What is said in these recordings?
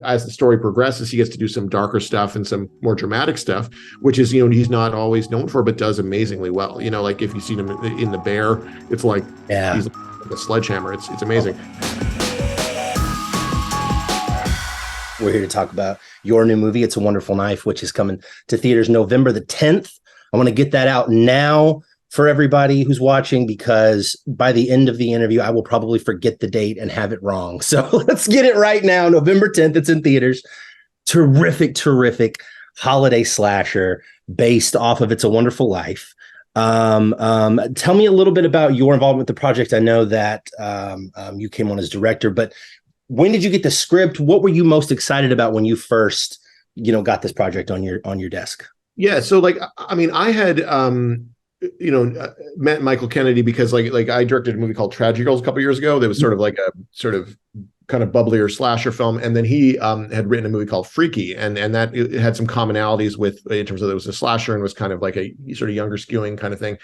as the story progresses, he gets to do some darker stuff and some more dramatic stuff, which is, he's not always known for, but does amazingly well. Like if you see him in The Bear, it's like he's like a sledgehammer. It's amazing. We're here to talk about your new movie, It's a Wonderful Knife, which is coming to theaters November the 10th. I want to get that out now for everybody who's watching, because by the end of the interview, I will probably forget the date and have it wrong. So let's get it right now. November 10th, it's in theaters. Terrific, terrific holiday slasher based off of It's a Wonderful Life. Tell me a little bit about your involvement with the project. I know that you came on as director, but when did you get the script? What were you most excited about when you first, got this project on your desk? Yeah. So I had, met Michael Kennedy because I directed a movie called Tragedy Girls a couple years ago. That was sort of like a kind of bubblier slasher film. And then he had written a movie called Freaky, and that it had some commonalities with, in terms of, it was a slasher and was kind of like a sort of younger skewing kind of thing.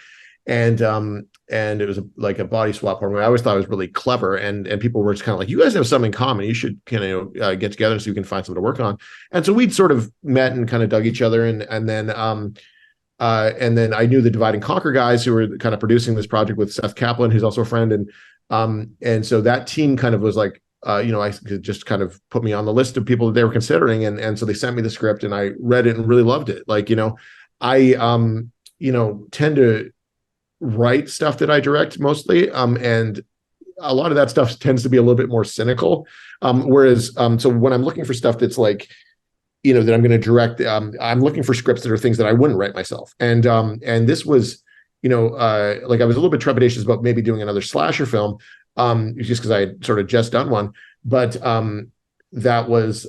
And it was like a body swap horror movie. I always thought it was really clever, and people were just kind of like, you guys have something in common. You should kind of get together so you can find something to work on. And so we'd sort of met and kind of dug each other, and then I knew the Divide and Conquer guys who were kind of producing this project with Seth Kaplan, who's also a friend, and so that team kind of was like, I could just kind of put me on the list of people that they were considering, and so they sent me the script, and I read it and really loved it. I tend to write stuff that I direct mostly, and a lot of that stuff tends to be a little bit more cynical. Whereas so when I'm looking for stuff that's like, that I'm going to direct, I'm looking for scripts that are things that I wouldn't write myself. And this was, I was a little bit trepidatious about maybe doing another slasher film, just because I had sort of just done one. But that was,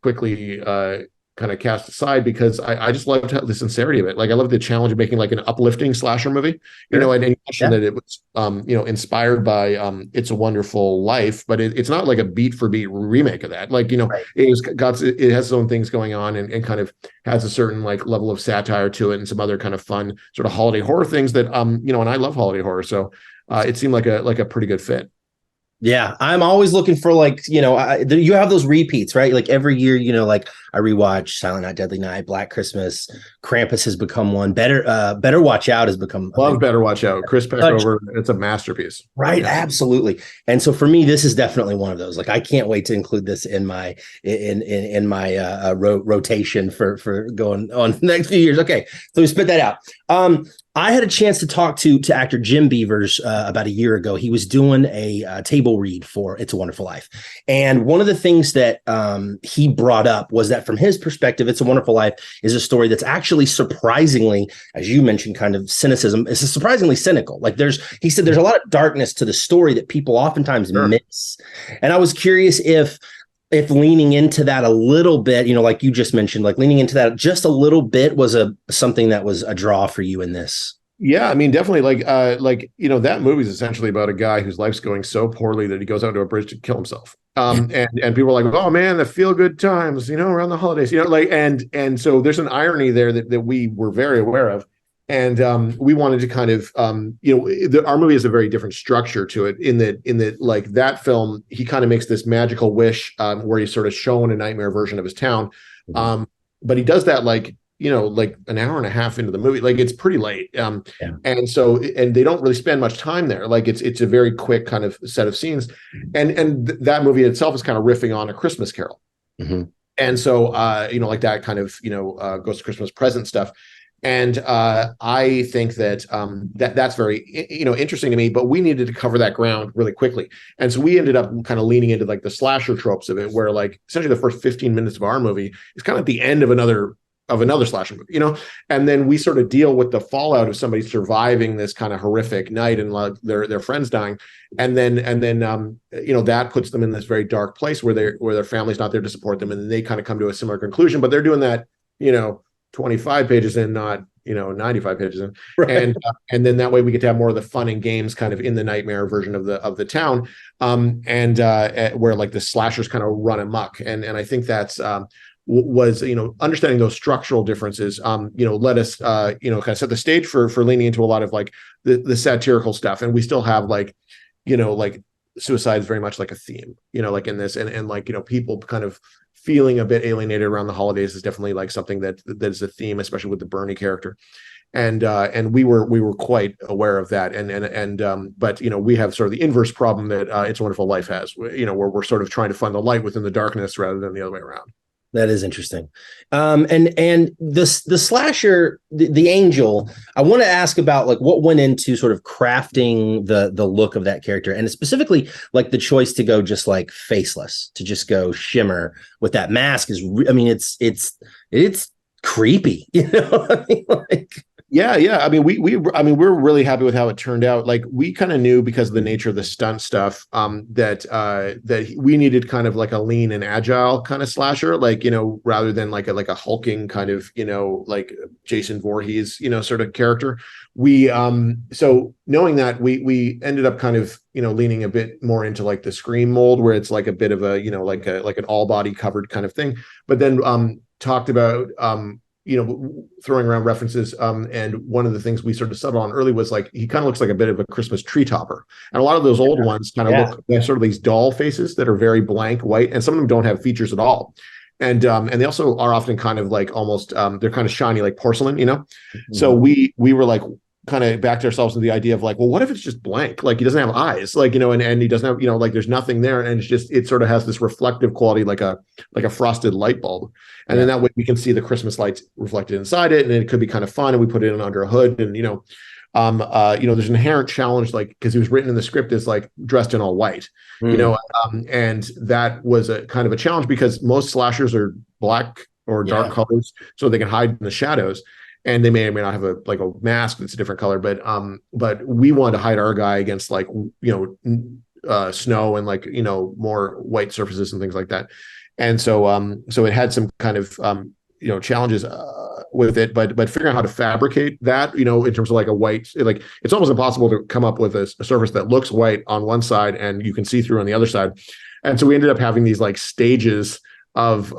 quickly kind of cast aside, because I just loved the sincerity of it. I love the challenge of making like an uplifting slasher movie, and you mentioned that it was, inspired by It's a Wonderful Life, but it's not like a beat for beat remake of that. Right. It has its own things going on, and kind of has a certain like level of satire to it, and some other kind of fun sort of holiday horror things that, and I love holiday horror. So it seemed like a pretty good fit. Yeah, I'm always looking for you have those repeats, right? Like every year, I rewatch Silent Night, Deadly Night, Black Christmas, Krampus has become one. Better Watch Out has become. Love Better Watch Out. Chris Peckover, it's a masterpiece. Right, yeah. Absolutely. And so for me, this is definitely one of those. I can't wait to include this in my rotation for going on the next few years. Okay, so we spit that out. I had a chance to talk to actor Jim Beavers about a year ago. He was doing a table read for It's a Wonderful Life. And one of the things that he brought up was that from his perspective, It's a Wonderful Life is a story that's actually surprisingly, as you mentioned, kind of cynicism. It's surprisingly cynical. He said there's a lot of darkness to the story that people oftentimes miss. And I was curious if leaning into that a little bit, like you just mentioned, like leaning into that just a little bit was something that was a draw for you in this. Yeah, I mean, definitely. That movie is essentially about a guy whose life's going so poorly that he goes out to a bridge to kill himself. And people are like, oh man, the feel good times, around the holidays, and so there's an irony there that we were very aware of. And we wanted to kind of, our movie has a very different structure to it in that like that film, he kind of makes this magical wish where he's sort of shown a nightmare version of his town. Mm-hmm. But he does that like an hour and a half into the movie, it's pretty late. And they don't really spend much time there. It's a very quick kind of set of scenes. And that movie itself is kind of riffing on A Christmas Carol. Mm-hmm. And so, that kind of, Ghost of Christmas Present stuff. And I think that that's very, interesting to me, but we needed to cover that ground really quickly. And so we ended up kind of leaning into the slasher tropes of it, where essentially the first 15 minutes of our movie is kind of at the end of another slasher movie, and then we sort of deal with the fallout of somebody surviving this kind of horrific night and their friends dying. And then that puts them in this very dark place where their family's not there to support them. And then they kind of come to a similar conclusion, but they're doing that, 25 pages in, not 95 pages in. Right. And then that way we get to have more of the fun and games kind of in the nightmare version of the town, where the slashers kind of run amok. And I think that's was understanding those structural differences let us kind of set the stage for leaning into a lot of the satirical stuff. And we still have suicide is very much like a theme, like in this, and like, people kind of feeling a bit alienated around the holidays is definitely like something that is a theme, especially with the Bernie character. And we were quite aware of that. But, we have sort of the inverse problem that It's a Wonderful Life has, where we're sort of trying to find the light within the darkness rather than the other way around. That is interesting. And the slasher, the angel, I want to ask about like what went into sort of crafting the look of that character, and specifically like the choice to go just like faceless, to just go shimmer with that mask is, it's creepy, Yeah. I mean, we're really happy with how it turned out. Like, we kind of knew, because of the nature of the stunt stuff, that we needed kind of like a lean and agile kind of slasher, like, rather than like a hulking kind of, like Jason Voorhees, sort of character. So knowing that, we ended up kind of, leaning a bit more into like the Scream mold, where it's like a bit of a, like an all body covered kind of thing. But then talked about throwing around references. And one of the things we sort of settled on early was like, he kind of looks like a bit of a Christmas tree topper. And a lot of those old ones kind of look like sort of these doll faces that are very blank white, and some of them don't have features at all. And they also are often kind of like almost, they're kind of shiny, like porcelain, Mm-hmm. So we were like, kind of backed ourselves to the idea of like, well, what if it's just blank? Like, he doesn't have eyes, like, and he doesn't have, like, there's nothing there. And it's just, it sort of has this reflective quality, like a frosted light bulb. And then that way we can see the Christmas lights reflected inside it. And it could be kind of fun. And we put it in under a hood, and, there's an inherent challenge, like, because he was written in the script as like dressed in all white, and that was a kind of a challenge, because most slashers are black or dark colors, so they can hide in the shadows. And they may or may not have a mask that's a different color, but we wanted to hide our guy against like, snow and like, more white surfaces and things like that. And so it had some kind of, challenges with it, but figuring out how to fabricate that, in terms of like a white, like, it's almost impossible to come up with a surface that looks white on one side and you can see through on the other side. And so we ended up having these like stages of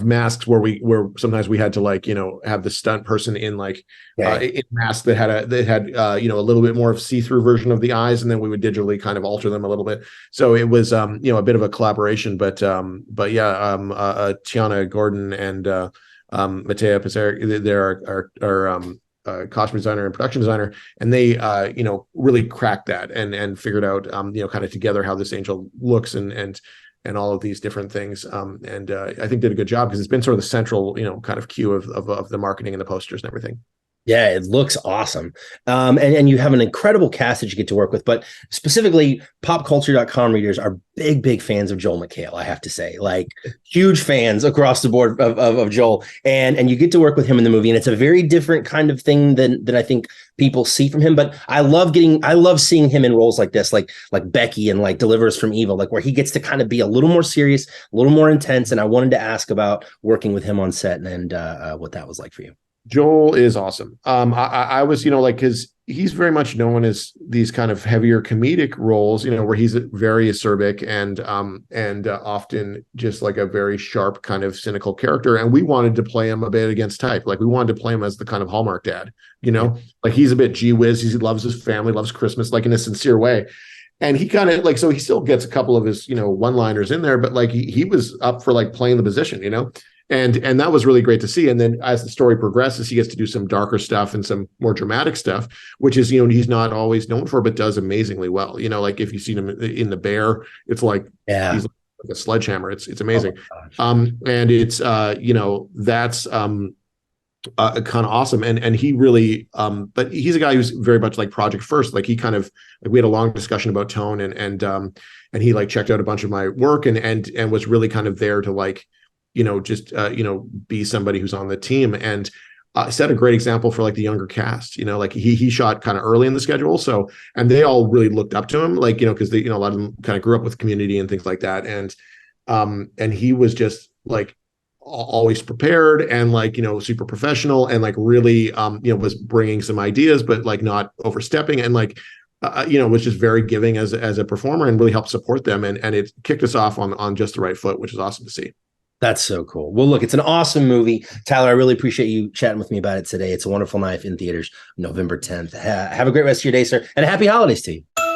masks where sometimes we had to like, have the stunt person in like in mask that had a little bit more of see-through version of the eyes, and then we would digitally kind of alter them a little bit. So it was a bit of a collaboration, but Tiana Gordon and Matea Pizarro, they're our costume designer and production designer, and they really cracked that and figured out kind of together how this angel looks and all of these different things. And I think did a good job, because it's been sort of the central, kind of cue of the marketing and the posters and everything. Yeah, it looks awesome. And you have an incredible cast that you get to work with, but specifically PopCulture.com readers are big fans of Joel McHale, I have to say, like huge fans across the board of Joel, and you get to work with him in the movie. And it's a very different kind of thing than I think people see from him. But I love seeing him in roles like this, like Becky and like Deliver Us from Evil, like where he gets to kind of be a little more serious, a little more intense. And I wanted to ask about working with him on set and what that was like for you. Joel is awesome. I was, because he's very much known as these kind of heavier comedic roles, where he's very acerbic and often just like a very sharp kind of cynical character. And we wanted to play him a bit against type. Like, we wanted to play him as the kind of Hallmark dad, like he's a bit gee whiz. He loves his family, loves Christmas, like in a sincere way. And he kind of like, so he still gets a couple of his, one-liners in there, but like he was up for like playing the position, And that was really great to see. And then as the story progresses, he gets to do some darker stuff and some more dramatic stuff, which is, he's not always known for, but does amazingly well. Like if you've seen him in The Bear, it's like, he's like a sledgehammer. It's amazing. And it's, that's kind of awesome. And he really, but he's a guy who's very much like project first. Like he kind of, like we had a long discussion about tone and he like checked out a bunch of my work and was really kind of there to like, be somebody who's on the team, and set a great example for like the younger cast. Like he shot kind of early in the schedule, so, and they all really looked up to him, like because they a lot of them kind of grew up with Community and things like that, and he was just like always prepared and like super professional and like really was bringing some ideas but like not overstepping and like was just very giving as a performer and really helped support them, and it kicked us off on just the right foot, which is awesome to see. That's so cool. Well, look, it's an awesome movie. Tyler, I really appreciate you chatting with me about it today. It's a Wonderful Knife in theaters November 10th. Have a great rest of your day, sir, and happy holidays to you.